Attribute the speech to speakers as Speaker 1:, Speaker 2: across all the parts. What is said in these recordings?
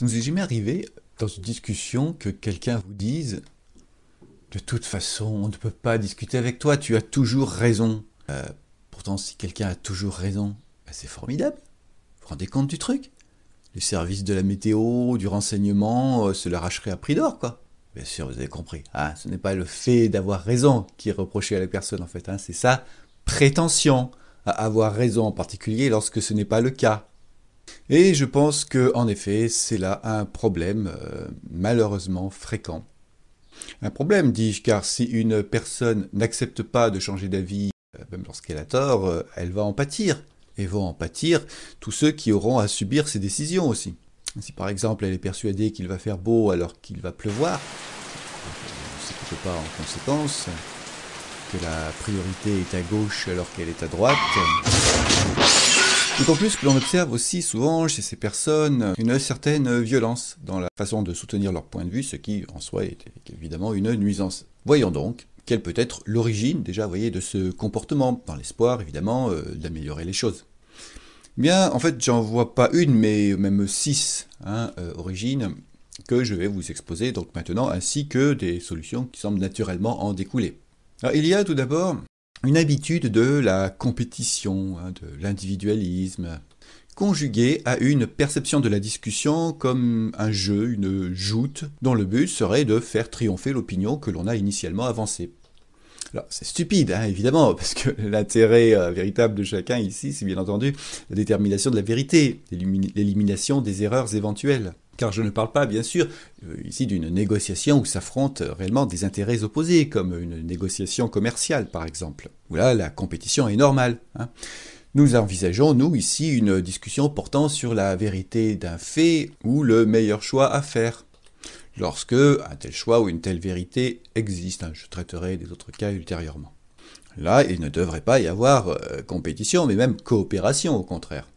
Speaker 1: Ça nous est jamais arrivé dans une discussion que quelqu'un vous dise « De toute façon, on ne peut pas discuter avec toi, tu as toujours raison. » Pourtant, si quelqu'un a toujours raison, ben c'est formidable. Vous vous rendez compte du truc? Les services de la météo, du renseignement, se l'arracheraient à prix d'or, quoi. Bien sûr, vous avez compris. Hein, ce n'est pas le fait d'avoir raison qui est reproché à la personne, en fait. Hein, c'est sa prétention à avoir raison, en particulier lorsque ce n'est pas le cas. Et je pense que, en effet, c'est là un problème malheureusement fréquent. Un problème, dis-je, car si une personne n'accepte pas de changer d'avis, même lorsqu'elle a tort, elle va en pâtir. Et vont en pâtir tous ceux qui auront à subir ses décisions aussi. Si par exemple elle est persuadée qu'il va faire beau alors qu'il va pleuvoir, elle ne s'écoute pas en conséquence, que la priorité est à gauche alors qu'elle est à droite. D'autant plus que l'on observe aussi souvent chez ces personnes une certaine violence dans la façon de soutenir leur point de vue, ce qui en soi est évidemment une nuisance. Voyons donc quelle peut être l'origine déjà, voyez, de ce comportement, dans l'espoir évidemment d'améliorer les choses. Bien, en fait, j'en vois pas une, mais même 6 origines que je vais vous exposer donc maintenant, ainsi que des solutions qui semblent naturellement en découler. Alors, il y a tout d'abord une habitude de la compétition, de l'individualisme, conjuguée à une perception de la discussion comme un jeu, une joute, dont le but serait de faire triompher l'opinion que l'on a initialement avancée. Alors, c'est stupide, hein, évidemment, parce que l'intérêt véritable de chacun ici, c'est bien entendu la détermination de la vérité, l'élimination des erreurs éventuelles. Car je ne parle pas, bien sûr, ici d'une négociation où s'affrontent réellement des intérêts opposés, comme une négociation commerciale, par exemple, où là, la compétition est normale. Hein. Nous envisageons, nous, ici, une discussion portant sur la vérité d'un fait ou le meilleur choix à faire. Lorsque un tel choix ou une telle vérité existe, hein, je traiterai des autres cas ultérieurement. Là, il ne devrait pas y avoir compétition, mais même coopération au contraire.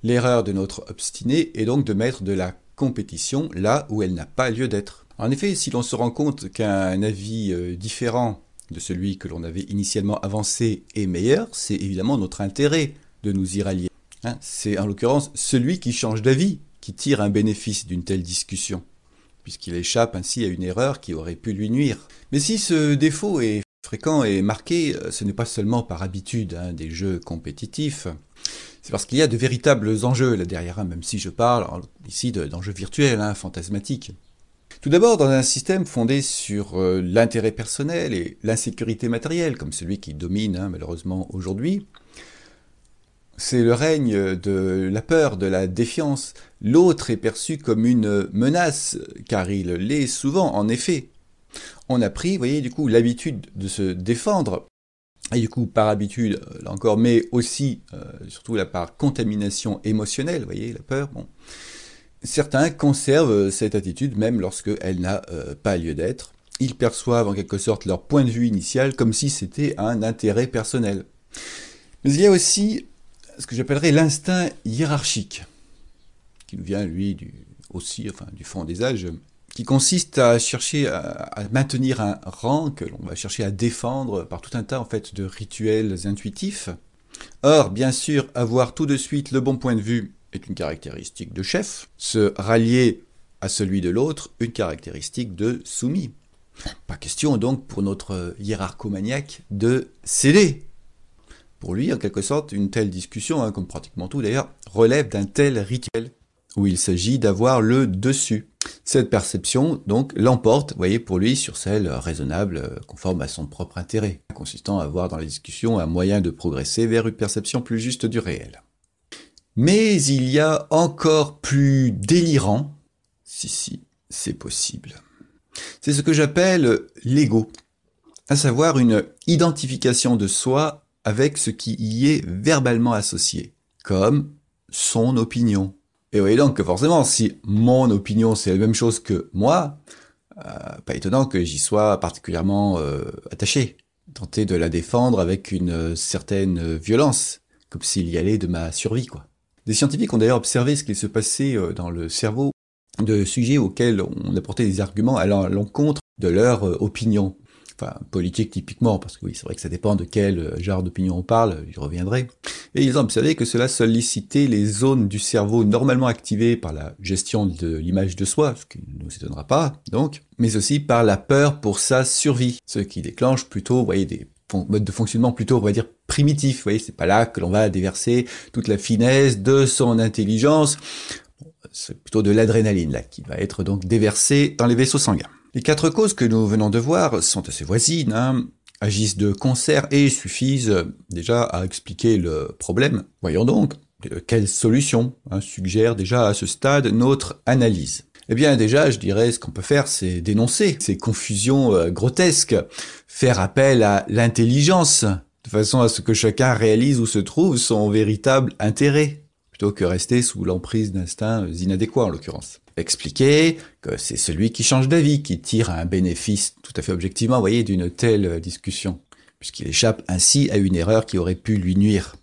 Speaker 1: L'erreur de notre obstiné est donc de mettre de la compétition là où elle n'a pas lieu d'être. En effet, si l'on se rend compte qu'un avis différent de celui que l'on avait initialement avancé est meilleur, c'est évidemment notre intérêt de nous y rallier. Hein, c'est en l'occurrence celui qui change d'avis qui tire un bénéfice d'une telle discussion, puisqu'il échappe ainsi à une erreur qui aurait pu lui nuire. Mais si ce défaut est fréquent et marqué, ce n'est pas seulement par habitude des jeux compétitifs, c'est parce qu'il y a de véritables enjeux là derrière, même si je parle ici d'enjeux virtuels, fantasmatiques. Tout d'abord, dans un système fondé sur l'intérêt personnel et l'insécurité matérielle, comme celui qui domine malheureusement aujourd'hui, c'est le règne de la peur, de la défiance. L'autre est perçu comme une menace, car il l'est souvent, en effet. On a pris, vous voyez, du coup, l'habitude de se défendre, et du coup, par habitude, là encore, mais aussi, surtout là, par contamination émotionnelle, vous voyez, la peur, bon. Certains conservent cette attitude même lorsqu'elle n'a pas lieu d'être. Ils perçoivent en quelque sorte leur point de vue initial comme si c'était un intérêt personnel. Mais il y a aussi ce que j'appellerais l'instinct hiérarchique, qui nous vient, lui, du fond des âges, qui consiste à chercher à maintenir un rang que l'on va chercher à défendre par tout un tas en fait, de rituels intuitifs. Or, bien sûr, avoir tout de suite le bon point de vue est une caractéristique de chef, se rallier à celui de l'autre, une caractéristique de soumis. Pas question donc pour notre hiérarchomaniaque de céder. Pour lui, en quelque sorte, une telle discussion, comme pratiquement tout d'ailleurs, relève d'un tel rituel, où il s'agit d'avoir le dessus. Cette perception, donc, l'emporte, vous voyez, pour lui, sur celle raisonnable, conforme à son propre intérêt, consistant à avoir dans les discussions un moyen de progresser vers une perception plus juste du réel. Mais il y a encore plus délirant, si, c'est possible. C'est ce que j'appelle l'ego, à savoir une identification de soi avec ce qui y est verbalement associé, comme son opinion. Et vous voyez donc que forcément, si mon opinion c'est la même chose que moi, pas étonnant que j'y sois particulièrement attaché, tenter de la défendre avec une certaine violence, comme s'il y allait de ma survie, quoi. Des scientifiques ont d'ailleurs observé ce qui se passait dans le cerveau de sujets auxquels on apportait des arguments à l'encontre de leur opinion. Enfin, politique typiquement, parce que oui, c'est vrai que ça dépend de quel genre d'opinion on parle, j'y reviendrai. Et ils ont observé que cela sollicitait les zones du cerveau normalement activées par la gestion de l'image de soi, ce qui ne nous étonnera pas, donc, mais aussi par la peur pour sa survie, ce qui déclenche plutôt, vous voyez, des modes de fonctionnement plutôt, on va dire, primitifs. Vous voyez, c'est pas là que l'on va déverser toute la finesse de son intelligence. C'est plutôt de l'adrénaline, là, qui va être donc déversée dans les vaisseaux sanguins. Les 4 causes que nous venons de voir sont assez voisines, agissent de concert et suffisent déjà à expliquer le problème. Voyons donc, quelle solution suggère déjà à ce stade notre analyse. Eh bien déjà, je dirais, ce qu'on peut faire, c'est dénoncer ces confusions grotesques, faire appel à l'intelligence, de façon à ce que chacun réalise où se trouve son véritable intérêt, plutôt que rester sous l'emprise d'instincts inadéquats en l'occurrence. Expliquer que c'est celui qui change d'avis qui tire un bénéfice tout à fait objectivement, vous voyez, d'une telle discussion, puisqu'il échappe ainsi à une erreur qui aurait pu lui nuire.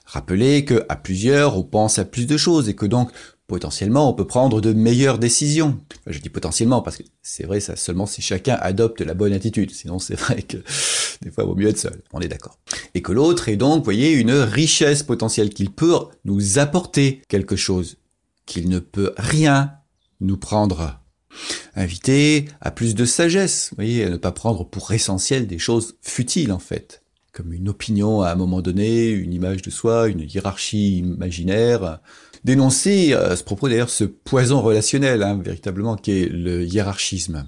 Speaker 1: Rappeler qu'à plusieurs, on pense à plus de choses et que donc, potentiellement, on peut prendre de meilleures décisions. Enfin, je dis potentiellement parce que c'est vrai, ça seulement si chacun adopte la bonne attitude. Sinon, c'est vrai que des fois, il vaut mieux être seul. On est d'accord. Et que l'autre est donc, vous voyez, une richesse potentielle qu'il peut nous apporter quelque chose, qu'il ne peut rien nous prendre. Inviter à plus de sagesse, vous voyez, à ne pas prendre pour essentiel des choses futiles en fait, comme une opinion à un moment donné, une image de soi, une hiérarchie imaginaire. Dénoncer à ce propos d'ailleurs ce poison relationnel, véritablement, qui est le hiérarchisme.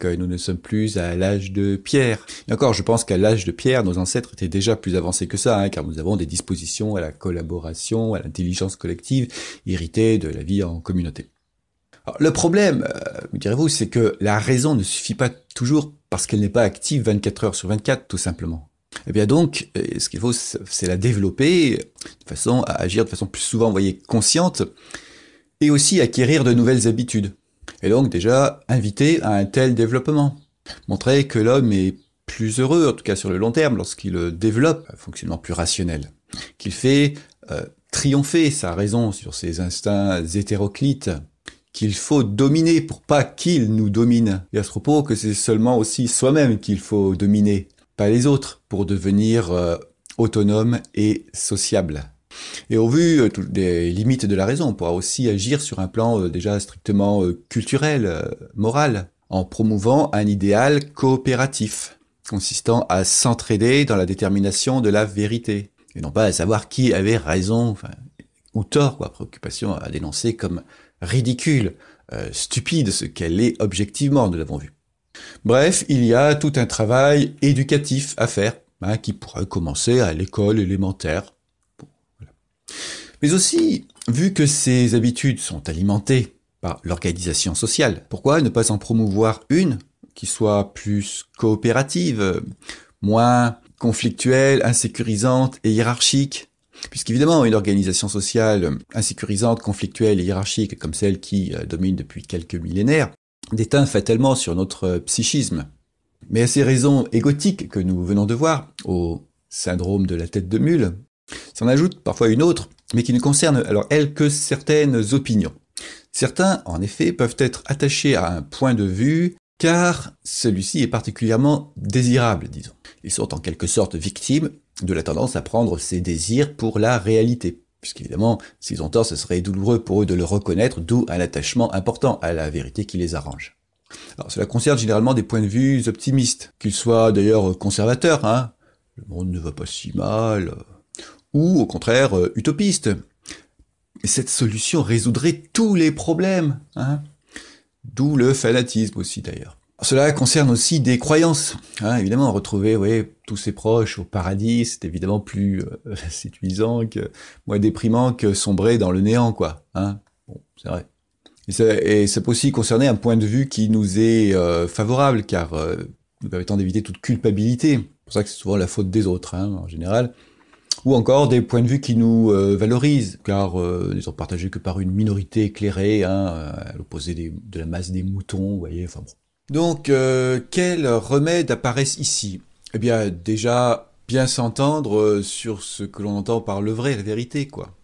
Speaker 1: Que nous ne sommes plus à l'âge de pierre. Et encore, je pense qu'à l'âge de pierre, nos ancêtres étaient déjà plus avancés que ça, car nous avons des dispositions à la collaboration, à l'intelligence collective, héritées de la vie en communauté. Alors, le problème, me direz-vous, c'est que la raison ne suffit pas toujours parce qu'elle n'est pas active 24 heures sur 24, tout simplement. Eh bien donc, ce qu'il faut, c'est la développer de façon à agir de façon plus souvent, vous voyez, consciente, et aussi acquérir de nouvelles habitudes. Et donc déjà, inviter à un tel développement. Montrer que l'homme est plus heureux, en tout cas sur le long terme, lorsqu'il développe un fonctionnement plus rationnel. Qu'il fait triompher sa raison sur ses instincts hétéroclites, qu'il faut dominer pour pas qu'il nous domine. Et à ce propos, que c'est seulement aussi soi-même qu'il faut dominer, pas les autres, pour devenir autonome et sociable. Et au vu des limites de la raison, on pourra aussi agir sur un plan déjà strictement culturel, moral, en promouvant un idéal coopératif, consistant à s'entraider dans la détermination de la vérité, et non pas à savoir qui avait raison ou tort, préoccupation à dénoncer comme ridicule, stupide, ce qu'elle est objectivement, nous l'avons vu. Bref, il y a tout un travail éducatif à faire, qui pourrait commencer à l'école élémentaire. Mais aussi, vu que ces habitudes sont alimentées par l'organisation sociale, pourquoi ne pas en promouvoir une qui soit plus coopérative, moins conflictuelle, insécurisante et hiérarchique? Puisqu'évidemment, une organisation sociale insécurisante, conflictuelle et hiérarchique, comme celle qui domine depuis quelques millénaires, déteint fatalement sur notre psychisme. Mais à ces raisons égotiques que nous venons de voir, au syndrome de la tête de mule, s'en ajoute parfois une autre, mais qui ne concerne alors elle que certaines opinions. Certains, en effet, peuvent être attachés à un point de vue, car celui-ci est particulièrement désirable, disons. Ils sont en quelque sorte victimes de la tendance à prendre ces désirs pour la réalité. Puisqu'évidemment, s'ils ont tort, ce serait douloureux pour eux de le reconnaître, d'où un attachement important à la vérité qui les arrange. Alors, cela concerne généralement des points de vue optimistes, qu'ils soient d'ailleurs conservateurs, le monde ne va pas si mal, ou au contraire utopistes. Et cette solution résoudrait tous les problèmes, d'où le fanatisme aussi d'ailleurs. Cela concerne aussi des croyances. Évidemment, retrouver tous ses proches au paradis, c'est évidemment plus séduisant, moins déprimant que sombrer dans le néant, quoi. Bon, c'est vrai. Et ça peut aussi concerner un point de vue qui nous est favorable, car nous permettant d'éviter toute culpabilité. C'est pour ça que c'est souvent la faute des autres, en général. Ou encore des points de vue qui nous valorisent, car ils sont partagés que par une minorité éclairée, à l'opposé de la masse des moutons, vous voyez, enfin bon. Donc, quels remèdes apparaissent ici? Eh bien, déjà, bien s'entendre sur ce que l'on entend par le vrai, la vérité, quoi.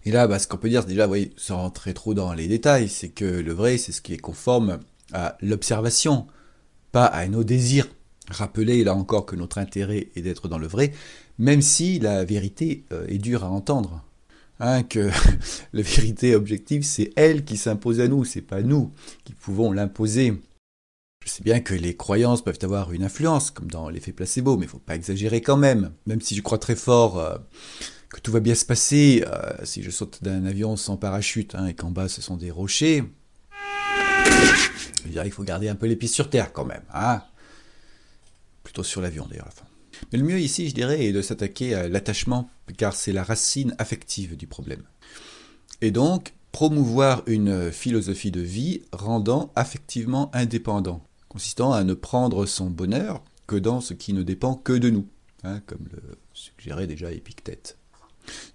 Speaker 1: Et là, ce qu'on peut dire, c'est déjà, vous voyez, sans rentrer trop dans les détails, c'est que le vrai, c'est ce qui est conforme à l'observation, pas à nos désirs. Rappelez là encore que notre intérêt est d'être dans le vrai, même si la vérité est dure à entendre. Hein, que la vérité objective, c'est elle qui s'impose à nous, c'est pas nous qui pouvons l'imposer. Je sais bien que les croyances peuvent avoir une influence, comme dans l'effet placebo, mais il ne faut pas exagérer quand même. Même si je crois très fort que tout va bien se passer, si je saute d'un avion sans parachute et qu'en bas ce sont des rochers, je dirais qu'il faut garder un peu les pieds sur terre quand même. Hein, plutôt sur l'avion d'ailleurs à la fin. Mais le mieux ici, je dirais, est de s'attaquer à l'attachement, car c'est la racine affective du problème. Et donc, promouvoir une philosophie de vie rendant affectivement indépendant, consistant à ne prendre son bonheur que dans ce qui ne dépend que de nous, comme le suggérait déjà Épictète.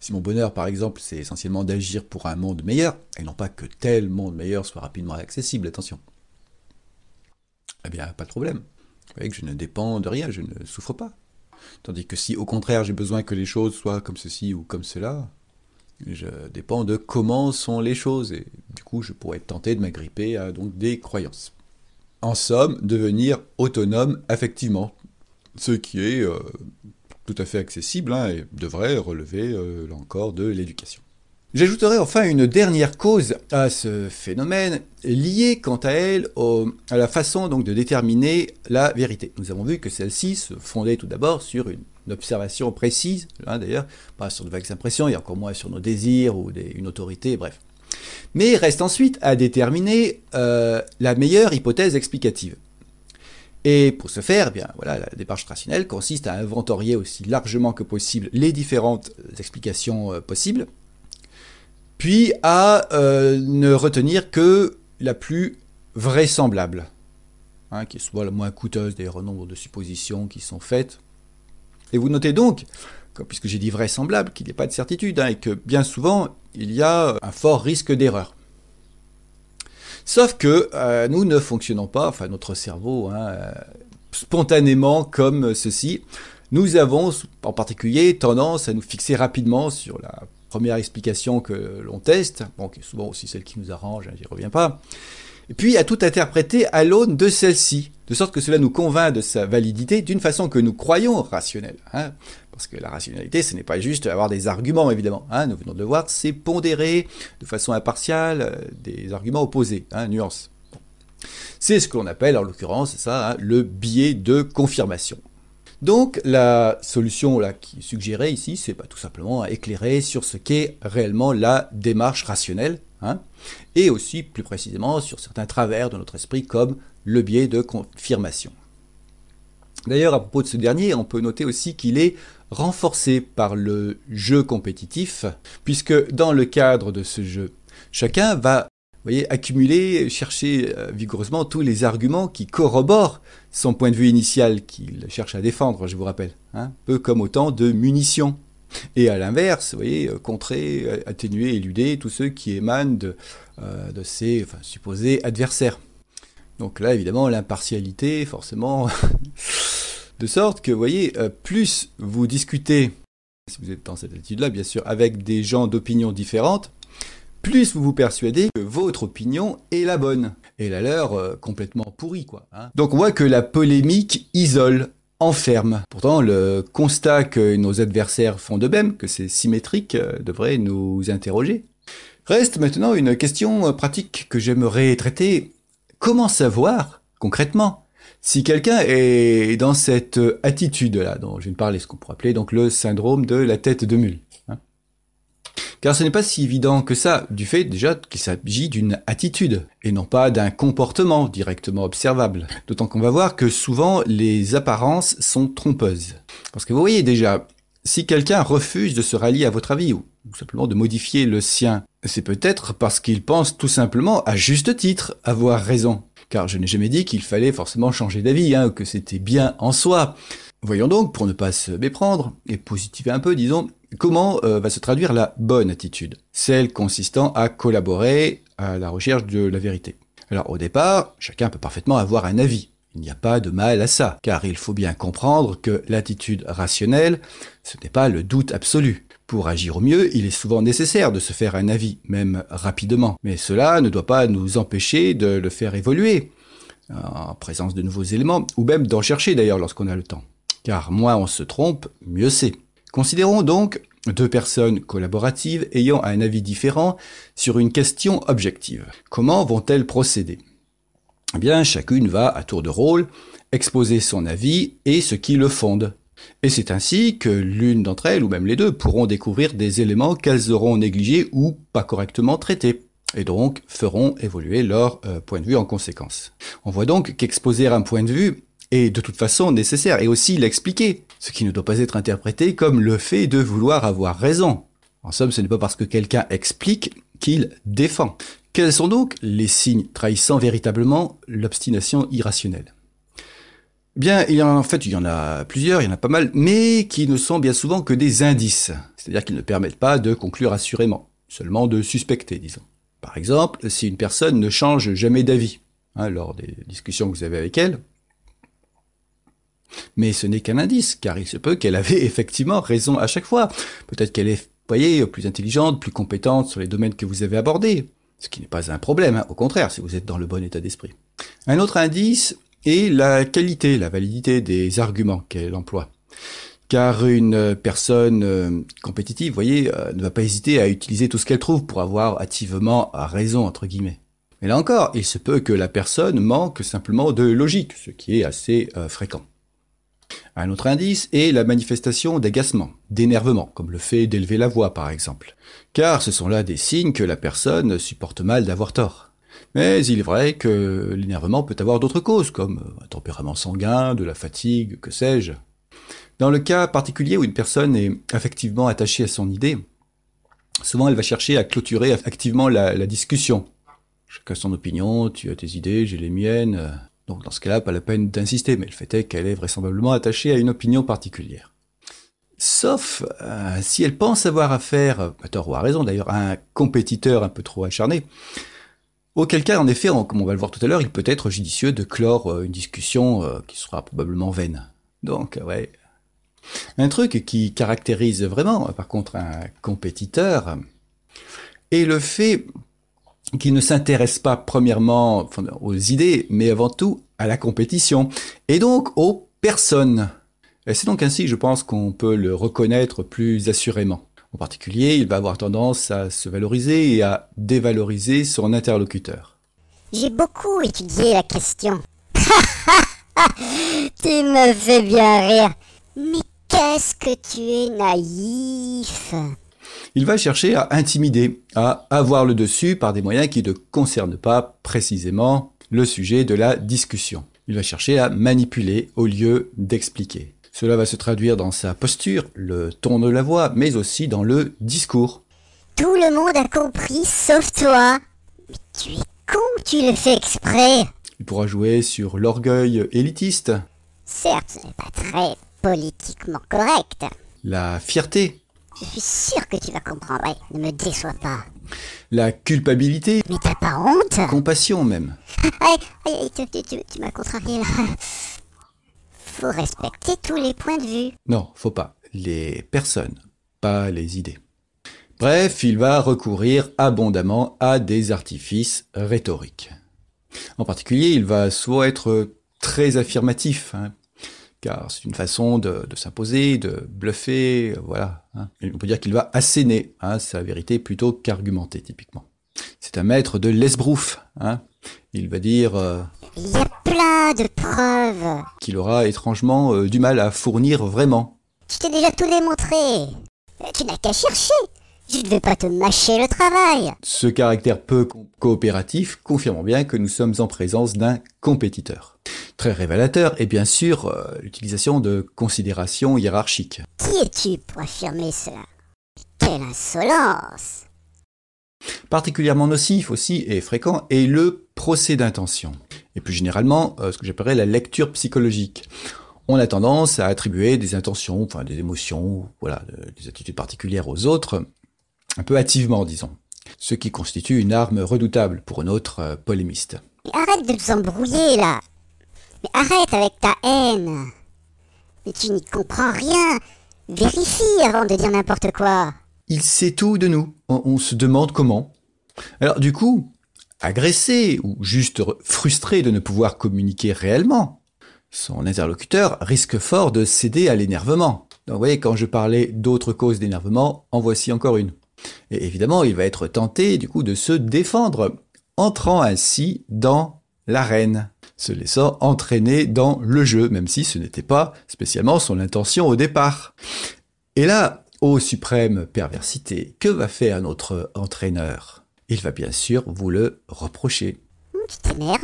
Speaker 1: Si mon bonheur, par exemple, c'est essentiellement d'agir pour un monde meilleur, et non pas que tel monde meilleur soit rapidement accessible, attention, eh bien, pas de problème. Vous voyez que je ne dépends de rien, je ne souffre pas. Tandis que si, au contraire, j'ai besoin que les choses soient comme ceci ou comme cela, je dépends de comment sont les choses, et du coup, je pourrais être tenté de m'agripper à donc, des croyances. En somme, devenir autonome affectivement, ce qui est tout à fait accessible et devrait relever, là encore, de l'éducation. J'ajouterai enfin une dernière cause à ce phénomène, liée quant à elle à la façon donc de déterminer la vérité. Nous avons vu que celle-ci se fondait tout d'abord sur une observation précise, d'ailleurs, pas sur de vagues impressions, et encore moins sur nos désirs ou une autorité, bref. Mais reste ensuite à déterminer la meilleure hypothèse explicative. Et pour ce faire, eh bien, voilà, la démarche rationnelle consiste à inventorier aussi largement que possible les différentes explications possibles, puis à ne retenir que la plus vraisemblable, qui est soit la moins coûteuse, d'ailleurs au nombre de suppositions qui sont faites. Et vous notez donc, puisque j'ai dit vraisemblable, qu'il n'y a pas de certitude, et que bien souvent, il y a un fort risque d'erreur. Sauf que nous ne fonctionnons pas, enfin notre cerveau, spontanément comme ceci. Nous avons en particulier tendance à nous fixer rapidement sur la première explication que l'on teste, qui est souvent aussi celle qui nous arrange, j'y reviens pas, et puis à tout interpréter à l'aune de celle-ci, de sorte que cela nous convainc de sa validité d'une façon que nous croyons rationnelle. Parce que la rationalité, ce n'est pas juste avoir des arguments, évidemment. Nous venons de le voir, c'est pondérer de façon impartiale des arguments opposés, nuance. Bon. C'est ce que l'on appelle, en l'occurrence, ça, le biais de confirmation. Donc, la solution là, qui est suggérée ici, c'est tout simplement à éclairer sur ce qu'est réellement la démarche rationnelle, et aussi, plus précisément, sur certains travers de notre esprit, comme le biais de confirmation. D'ailleurs, à propos de ce dernier, on peut noter aussi qu'il est renforcé par le jeu compétitif, puisque dans le cadre de ce jeu, chacun va accumuler, chercher vigoureusement tous les arguments qui corroborent son point de vue initial qu'il cherche à défendre, je vous rappelle, peu comme autant de munitions. Et à l'inverse, vous voyez, contrer, atténuer, éluder tous ceux qui émanent de ses supposés adversaires. Donc là, évidemment, l'impartialité, forcément, de sorte que, vous voyez, plus vous discutez, si vous êtes dans cette attitude-là, bien sûr, avec des gens d'opinions différentes, plus vous vous persuadez que votre opinion est la bonne, et la leur complètement pourrie, quoi. Donc on voit que la polémique isole, enferme. Pourtant, le constat que nos adversaires font de même, que c'est symétrique, devrait nous interroger. Reste maintenant une question pratique que j'aimerais traiter. Comment savoir, concrètement, si quelqu'un est dans cette attitude-là, dont je viens de parler, ce qu'on pourrait appeler donc le syndrome de la tête de mule. Car ce n'est pas si évident que ça, du fait déjà qu'il s'agit d'une attitude, et non pas d'un comportement directement observable. D'autant qu'on va voir que souvent les apparences sont trompeuses. Parce que vous voyez déjà, si quelqu'un refuse de se rallier à votre avis, ou simplement de modifier le sien, c'est peut-être parce qu'il pense tout simplement, à juste titre, avoir raison. Car je n'ai jamais dit qu'il fallait forcément changer d'avis, ou que c'était bien en soi. Voyons donc, pour ne pas se méprendre, et positiver un peu, disons, comment va se traduire la bonne attitude, celle consistant à collaborer à la recherche de la vérité. Alors au départ, chacun peut parfaitement avoir un avis. Il n'y a pas de mal à ça, car il faut bien comprendre que l'attitude rationnelle, ce n'est pas le doute absolu. Pour agir au mieux, il est souvent nécessaire de se faire un avis, même rapidement. Mais cela ne doit pas nous empêcher de le faire évoluer. en présence de nouveaux éléments, ou même d'en chercher d'ailleurs lorsqu'on a le temps. Car moins on se trompe, mieux c'est. Considérons donc deux personnes collaboratives ayant un avis différent sur une question objective. Comment vont-elles procéder? Eh bien, chacune va, à tour de rôle, exposer son avis et ce qui le fonde. Et c'est ainsi que l'une d'entre elles, ou même les deux, pourront découvrir des éléments qu'elles auront négligés ou pas correctement traités, et donc feront évoluer leur point de vue en conséquence. On voit donc qu'exposer un point de vue est de toute façon nécessaire, et aussi l'expliquer, ce qui ne doit pas être interprété comme le fait de vouloir avoir raison. En somme, ce n'est pas parce que quelqu'un explique qu'il défend. Quels sont donc les signes trahissant véritablement l'obstination irrationnelle? Bien, il y en a plusieurs, il y en a pas mal, mais qui ne sont bien souvent que des indices. C'est-à-dire qu'ils ne permettent pas de conclure assurément, seulement de suspecter, disons. Par exemple, si une personne ne change jamais d'avis, lors des discussions que vous avez avec elle, mais ce n'est qu'un indice, car il se peut qu'elle avait effectivement raison à chaque fois. Peut-être qu'elle est, vous voyez, plus intelligente, plus compétente sur les domaines que vous avez abordés, ce qui n'est pas un problème, au contraire, si vous êtes dans le bon état d'esprit. Un autre indice est la qualité, la validité des arguments qu'elle emploie. Car une personne compétitive, vous voyez, ne va pas hésiter à utiliser tout ce qu'elle trouve pour avoir hâtivement raison, entre guillemets. Mais là encore, il se peut que la personne manque simplement de logique, ce qui est assez fréquent. Un autre indice est la manifestation d'agacement, d'énervement, comme le fait d'élever la voix par exemple. Car ce sont là des signes que la personne supporte mal d'avoir tort. Mais il est vrai que l'énervement peut avoir d'autres causes, comme un tempérament sanguin, de la fatigue, que sais-je. Dans le cas particulier où une personne est affectivement attachée à son idée, souvent elle va chercher à clôturer activement la discussion. Chacun son opinion, tu as tes idées, j'ai les miennes. Donc dans ce cas-là, pas la peine d'insister, mais le fait est qu'elle est vraisemblablement attachée à une opinion particulière. Sauf si elle pense avoir affaire, à tort ou à raison d'ailleurs, à un compétiteur un peu trop acharné, auquel cas, en effet, comme on va le voir tout à l'heure, il peut être judicieux de clore une discussion qui sera probablement vaine. Donc, ouais. Un truc qui caractérise vraiment, par contre, un compétiteur, est le fait qu'il ne s'intéresse pas premièrement aux idées, mais avant tout à la compétition, et donc aux personnes. Et c'est donc ainsi, je pense, qu'on peut le reconnaître plus assurément. En particulier, il va avoir tendance à se valoriser et à dévaloriser son interlocuteur.
Speaker 2: J'ai beaucoup étudié la question. Tu me fais bien rire. Mais qu'est-ce que tu es naïf.
Speaker 1: Il va chercher à intimider, à avoir le dessus par des moyens qui ne concernent pas précisément le sujet de la discussion. Il va chercher à manipuler au lieu d'expliquer. Cela va se traduire dans sa posture, le ton de la voix, mais aussi dans le discours.
Speaker 2: Tout le monde a compris, sauf toi. Mais tu es con, tu le fais exprès.
Speaker 1: Il pourra jouer sur l'orgueil élitiste.
Speaker 2: Certes, ce n'est pas très politiquement correct.
Speaker 1: La fierté.
Speaker 2: Je suis sûr que tu vas comprendre, ouais, ne me déçois pas.
Speaker 1: La culpabilité.
Speaker 2: Mais t'as pas honte?
Speaker 1: Compassion même.
Speaker 2: Tu m'as contrarié là. Faut respecter tous les points de vue.
Speaker 1: Non, faut pas. Les personnes, pas les idées. Bref, il va recourir abondamment à des artifices rhétoriques. En particulier, il va soit être très affirmatif, car c'est une façon de s'imposer, de bluffer, voilà. Et on peut dire qu'il va asséner sa vérité plutôt qu'argumenter, typiquement. C'est un maître de l'esbrouf. Il va dire
Speaker 2: Il y a plein de preuves
Speaker 1: qu'il aura étrangement du mal à fournir vraiment.
Speaker 2: Je t'ai déjà tout démontré. Tu n'as qu'à chercher. Je ne vais pas te mâcher le travail.
Speaker 1: Ce caractère peu coopératif confirme bien que nous sommes en présence d'un compétiteur. Très révélateur est bien sûr l'utilisation de considérations hiérarchiques.
Speaker 2: Qui es-tu pour affirmer cela? Quelle insolence!
Speaker 1: Particulièrement nocif aussi et fréquent est le procès d'intention. Et plus généralement, ce que j'appellerais la lecture psychologique. On a tendance à attribuer des intentions, des émotions, des attitudes particulières aux autres, un peu hâtivement, disons. Ce qui constitue une arme redoutable pour notre polémiste.
Speaker 2: Mais arrête de nous embrouiller, là. Mais arrête avec ta haine. Mais tu n'y comprends rien. Vérifie avant de dire n'importe quoi.
Speaker 1: Il sait tout de nous. On se demande comment. Alors du coup, agressé ou juste frustré de ne pouvoir communiquer réellement, son interlocuteur risque fort de céder à l'énervement. Donc vous voyez, quand je parlais d'autres causes d'énervement, en voici encore une. Et évidemment, il va être tenté du coup de se défendre, entrant ainsi dans l'arène, se laissant entraîner dans le jeu, même si ce n'était pas spécialement son intention au départ. Et là, ô suprême perversité, que va faire notre entraîneur? Il va bien sûr vous le reprocher.
Speaker 2: Tu t'énerves?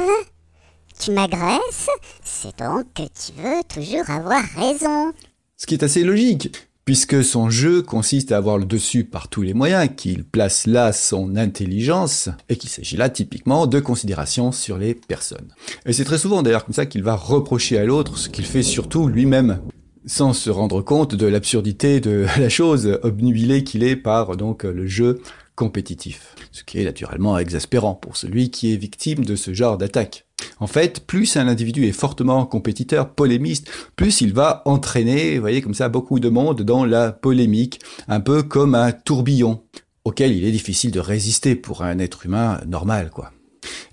Speaker 2: Tu m'agresses? C'est donc que tu veux toujours avoir raison.
Speaker 1: Ce qui est assez logique, puisque son jeu consiste à avoir le dessus par tous les moyens, qu'il place là son intelligence, et qu'il s'agit là typiquement de considération sur les personnes. Et c'est très souvent d'ailleurs comme ça qu'il va reprocher à l'autre ce qu'il fait surtout lui-même, sans se rendre compte de l'absurdité de la chose, obnubilé qu'il est par donc le jeu compétitif. Ce qui est naturellement exaspérant pour celui qui est victime de ce genre d'attaque. En fait, plus un individu est fortement compétiteur, polémiste, plus il va entraîner, vous voyez, comme ça, beaucoup de monde dans la polémique, un peu comme un tourbillon, auquel il est difficile de résister pour un être humain normal, quoi.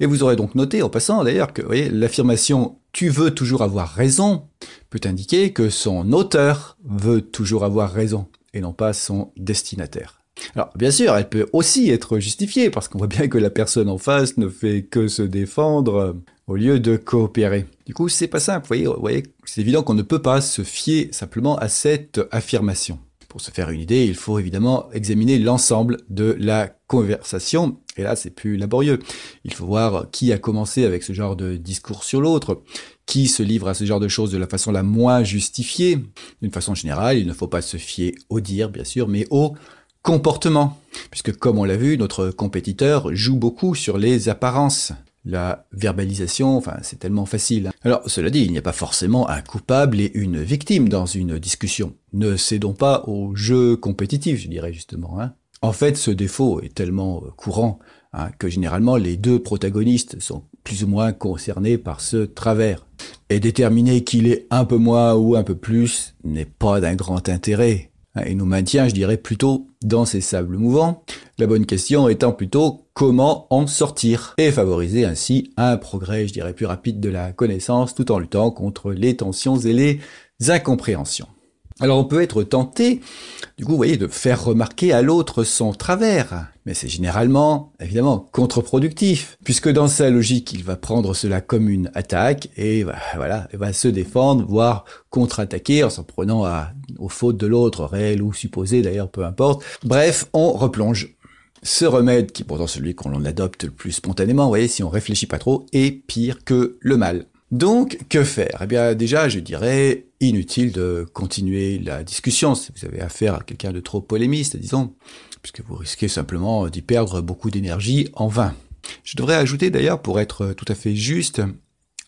Speaker 1: Et vous aurez donc noté, en passant d'ailleurs, que, vous voyez, l'affirmation « tu veux toujours avoir raison » peut indiquer que son auteur veut toujours avoir raison, et non pas son destinataire. Alors, bien sûr, elle peut aussi être justifiée, parce qu'on voit bien que la personne en face ne fait que se défendre au lieu de coopérer. Du coup, c'est pas simple, vous voyez, c'est évident qu'on ne peut pas se fier simplement à cette affirmation. Pour se faire une idée, il faut évidemment examiner l'ensemble de la conversation, et là, c'est plus laborieux. Il faut voir qui a commencé avec ce genre de discours sur l'autre, qui se livre à ce genre de choses de la façon la moins justifiée. D'une façon générale, il ne faut pas se fier au dire, bien sûr, mais au comportement, puisque comme on l'a vu, notre compétiteur joue beaucoup sur les apparences. La verbalisation, enfin, c'est tellement facile. Alors, cela dit, il n'y a pas forcément un coupable et une victime dans une discussion. Ne cédons pas au jeu compétitif, je dirais justement. En fait, ce défaut est tellement courant que généralement les deux protagonistes sont plus ou moins concernés par ce travers. Et déterminer qu'il est un peu moins ou un peu plus n'est pas d'un grand intérêt. Et nous maintient, je dirais, plutôt dans ces sables mouvants. La bonne question étant plutôt comment en sortir et favoriser ainsi un progrès, je dirais, plus rapide de la connaissance tout en luttant contre les tensions et les incompréhensions. Alors on peut être tenté, du coup, vous voyez, de faire remarquer à l'autre son travers. Mais c'est généralement, évidemment, contre-productif, puisque dans sa logique, il va prendre cela comme une attaque et voilà, il va se défendre, voire contre-attaquer en s'en prenant aux fautes de l'autre, réelles ou supposées d'ailleurs, peu importe. Bref, on replonge. Ce remède, qui est pourtant celui qu'on adopte le plus spontanément, vous voyez, si on réfléchit pas trop, est pire que le mal. Donc, que faire? Eh bien, déjà, je dirais, inutile de continuer la discussion si vous avez affaire à quelqu'un de trop polémiste, disons, puisque vous risquez simplement d'y perdre beaucoup d'énergie en vain. Je devrais ajouter d'ailleurs, pour être tout à fait juste,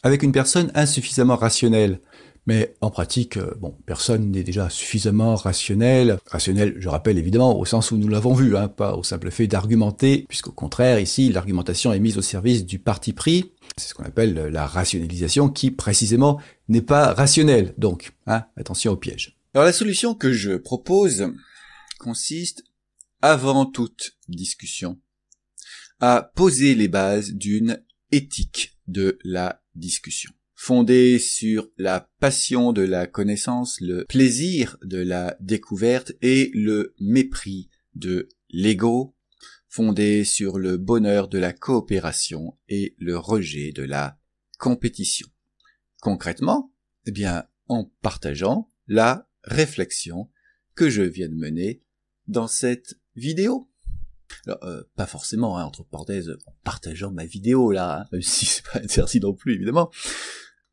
Speaker 1: avec une personne insuffisamment rationnelle. Mais en pratique, personne n'est déjà suffisamment rationnel. Rationnel, je rappelle évidemment, au sens où nous l'avons vu, pas au simple fait d'argumenter, puisqu'au contraire, ici, l'argumentation est mise au service du parti pris. C'est ce qu'on appelle la rationalisation, qui précisément n'est pas rationnelle. Donc, attention au piège. Alors la solution que je propose consiste, avant toute discussion, à poser les bases d'une éthique de la discussion, fondée sur la passion de la connaissance, le plaisir de la découverte et le mépris de l'ego, fondée sur le bonheur de la coopération et le rejet de la compétition. Concrètement, en partageant la réflexion que je viens de mener dans cette vidéo. Alors, pas forcément, entre parenthèses, en partageant ma vidéo, là, même si c'est pas interdit non plus, évidemment.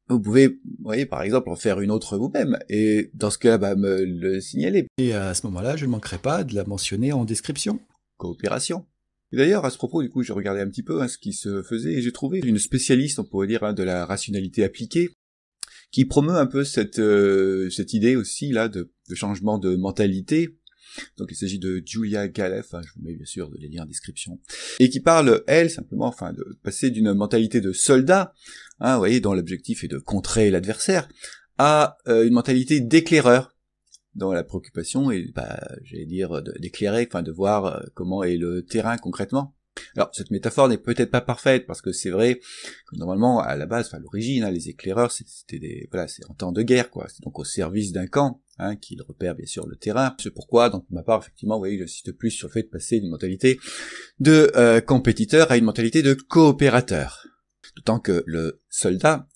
Speaker 1: Vous pouvez, vous voyez, par exemple, en faire une autre vous-même, et dans ce cas, me le signaler. Et à ce moment-là, je ne manquerai pas de la mentionner en description. Coopération. Et d'ailleurs, à ce propos, du coup, j'ai regardé un petit peu ce qui se faisait, et j'ai trouvé une spécialiste, on pourrait dire, de la rationalité appliquée, qui promeut un peu cette idée aussi, là, de changement de mentalité. Donc il s'agit de Julia Galef, je vous mets bien sûr les liens en description, et qui parle, elle, simplement, de passer d'une mentalité de soldat, vous voyez, dont l'objectif est de contrer l'adversaire, à une mentalité d'éclaireur, dont la préoccupation est, d'éclairer, de voir comment est le terrain concrètement. Alors, cette métaphore n'est peut-être pas parfaite, parce que c'est vrai que normalement, à la base, à l'origine, les éclaireurs, c'était c'est en temps de guerre, quoi. C'est donc au service d'un camp, qu'ils repèrent bien sûr le terrain. C'est pourquoi, donc, pour ma part, effectivement, vous voyez, j'insiste plus sur le fait de passer d'une mentalité de compétiteur à une mentalité de coopérateur. D'autant que le soldat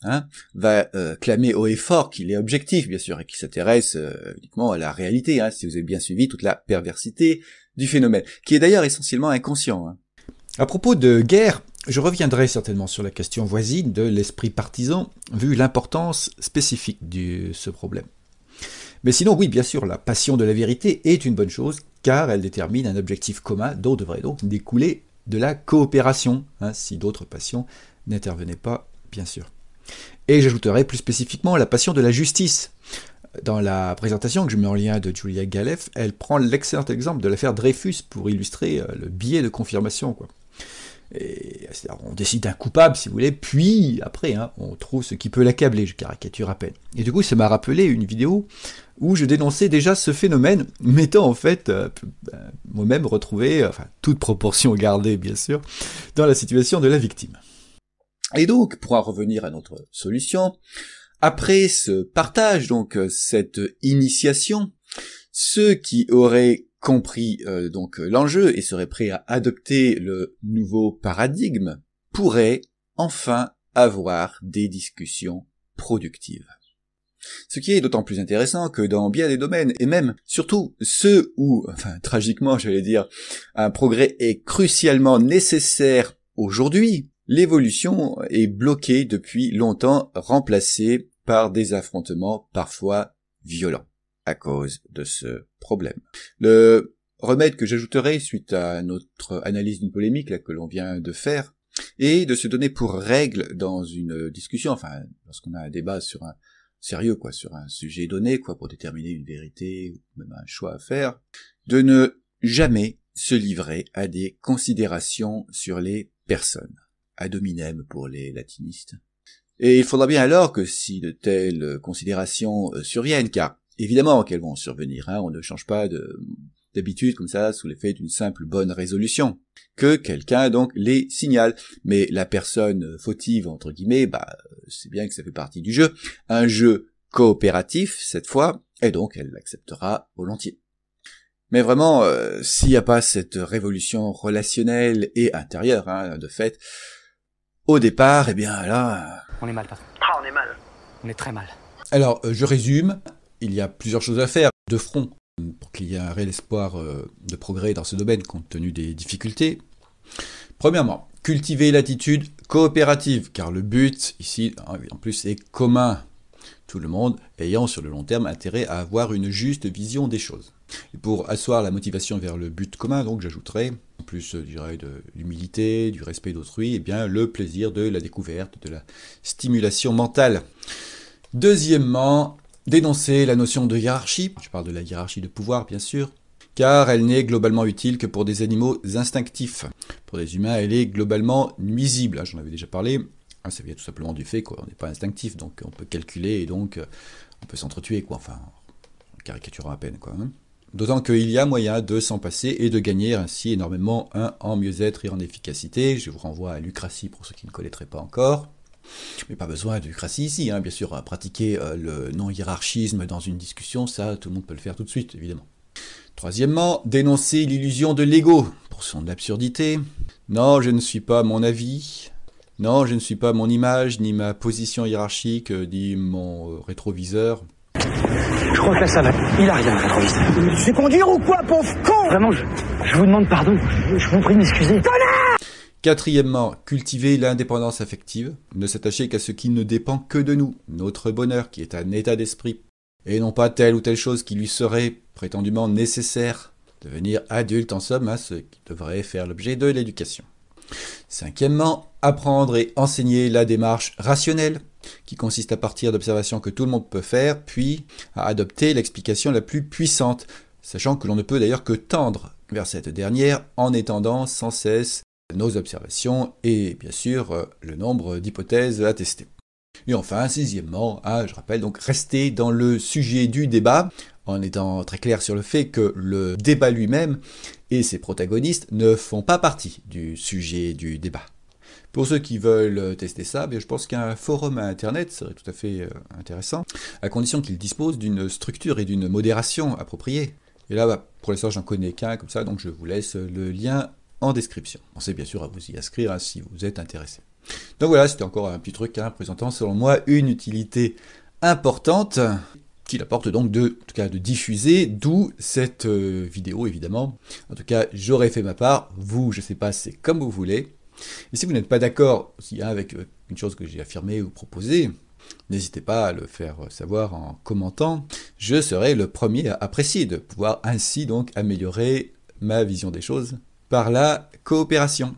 Speaker 1: va clamer haut et fort qu'il est objectif, bien sûr, et qu'il s'intéresse uniquement à la réalité, si vous avez bien suivi toute la perversité du phénomène, qui est d'ailleurs essentiellement inconscient.
Speaker 3: À propos de guerre, je reviendrai certainement sur la question voisine de l'esprit partisan, vu l'importance spécifique de ce problème. Mais sinon, oui, bien sûr, la passion de la vérité est une bonne chose, car elle détermine un objectif commun dont devrait donc découler de la coopération, si d'autres passions n'intervenaient pas, bien sûr. Et j'ajouterai plus spécifiquement la passion de la justice. Dans la présentation que je mets en lien de Julia Galef, elle prend l'excellent exemple de l'affaire Dreyfus pour illustrer le biais de confirmation, quoi. Et on décide d'un coupable, si vous voulez, puis après, on trouve ce qui peut l'accabler, je caricature à peine. Et du coup, ça m'a rappelé une vidéo où je dénonçais déjà ce phénomène, mettant en fait moi-même retrouvé, toute proportion gardée bien sûr, dans la situation de la victime.
Speaker 1: Et donc, pour en revenir à notre solution, après ce partage, donc cette initiation, ceux qui auraient compris donc l'enjeu et seraient prêts à adopter le nouveau paradigme pourraient enfin avoir des discussions productives. Ce qui est d'autant plus intéressant que dans bien des domaines, et même surtout ceux où, tragiquement j'allais dire, un progrès est crucialement nécessaire aujourd'hui, l'évolution est bloquée depuis longtemps, remplacée par des affrontements parfois violents à cause de ce problème. Le remède que j'ajouterai suite à notre analyse d'une polémique là, que l'on vient de faire est de se donner pour règle dans une discussion, lorsqu'on a un débat sur un sérieux, sur un sujet donné, pour déterminer une vérité ou même un choix à faire, de ne jamais se livrer à des considérations sur les personnes, ad hominem pour les latinistes. Et il faudra bien alors que si de telles considérations surviennent, car évidemment qu'elles vont survenir, on ne change pas d'habitude comme ça sous l'effet d'une simple bonne résolution, que quelqu'un donc les signale. Mais la personne fautive, entre guillemets, c'est bien que ça fait partie du jeu, un jeu coopératif cette fois, et donc elle l'acceptera volontiers. Mais vraiment, s'il n'y a pas cette révolution relationnelle et intérieure, de fait, au départ, là...
Speaker 4: On est mal, patron.
Speaker 5: Ah, on est mal.
Speaker 4: On est très mal.
Speaker 3: Alors, je résume, il y a plusieurs choses à faire de front pour qu'il y ait un réel espoir de progrès dans ce domaine compte tenu des difficultés. Premièrement, cultiver l'attitude coopérative, car le but ici, en plus, est commun. Tout le monde ayant sur le long terme intérêt à avoir une juste vision des choses. Et pour asseoir la motivation vers le but commun, donc j'ajouterai, en plus je dirais de l'humilité, du respect d'autrui, le plaisir de la découverte, de la stimulation mentale. Deuxièmement, dénoncer la notion de hiérarchie, je parle de la hiérarchie de pouvoir bien sûr, car elle n'est globalement utile que pour des animaux instinctifs. Pour des humains, elle est globalement nuisible, j'en avais déjà parlé. Ça vient tout simplement du fait qu'on n'est pas instinctif, donc on peut calculer et donc on peut s'entretuer, en caricaturant à peine, D'autant qu'il y a moyen de s'en passer et de gagner ainsi énormément en mieux-être et en efficacité. Je vous renvoie à Lucratie pour ceux qui ne connaîtraient pas encore. Mais pas besoin de Lucratie ici, bien sûr, à pratiquer le non-hiérarchisme dans une discussion, ça tout le monde peut le faire tout de suite, évidemment. Troisièmement, dénoncer l'illusion de l'ego pour son absurdité. Non, je ne suis pas mon avis. Non, je ne suis pas mon image, ni ma position hiérarchique, ni mon rétroviseur.
Speaker 4: Je crois que là, ça va. Il a rien, le rétroviseur.
Speaker 5: Tu sais conduire ou quoi, pauvre con?
Speaker 4: Vraiment, je vous demande pardon. Je vous prie de m'excuser.
Speaker 3: Quatrièmement, cultiver l'indépendance affective. Ne s'attacher qu'à ce qui ne dépend que de nous, notre bonheur, qui est un état d'esprit, et non pas telle ou telle chose qui lui serait prétendument nécessaire. Devenir adulte, en somme, ce qui devrait faire l'objet de l'éducation. Cinquièmement, apprendre et enseigner la démarche rationnelle, qui consiste à partir d'observations que tout le monde peut faire, puis à adopter l'explication la plus puissante, sachant que l'on ne peut d'ailleurs que tendre vers cette dernière en étendant sans cesse nos observations et bien sûr le nombre d'hypothèses à tester. Et enfin, sixièmement, je rappelle donc rester dans le sujet du débat en étant très clair sur le fait que le débat lui-même et ses protagonistes ne font pas partie du sujet du débat. Pour ceux qui veulent tester ça, je pense qu'un forum à Internet serait tout à fait intéressant, à condition qu'il dispose d'une structure et d'une modération appropriée. Et là, pour l'instant, j'en connais qu'un comme ça, donc je vous laisse le lien en description. Pensez bien sûr à vous y inscrire si vous êtes intéressé. Donc voilà, c'était encore un petit truc présentant selon moi une utilité importante qu'il apporte donc en tout cas de diffuser, d'où cette vidéo évidemment. En tout cas, j'aurais fait ma part, vous, je sais pas, c'est comme vous voulez. Et si vous n'êtes pas d'accord aussi avec une chose que j'ai affirmée ou proposée, n'hésitez pas à le faire savoir en commentant. Je serai le premier à apprécier de pouvoir ainsi donc améliorer ma vision des choses par la coopération.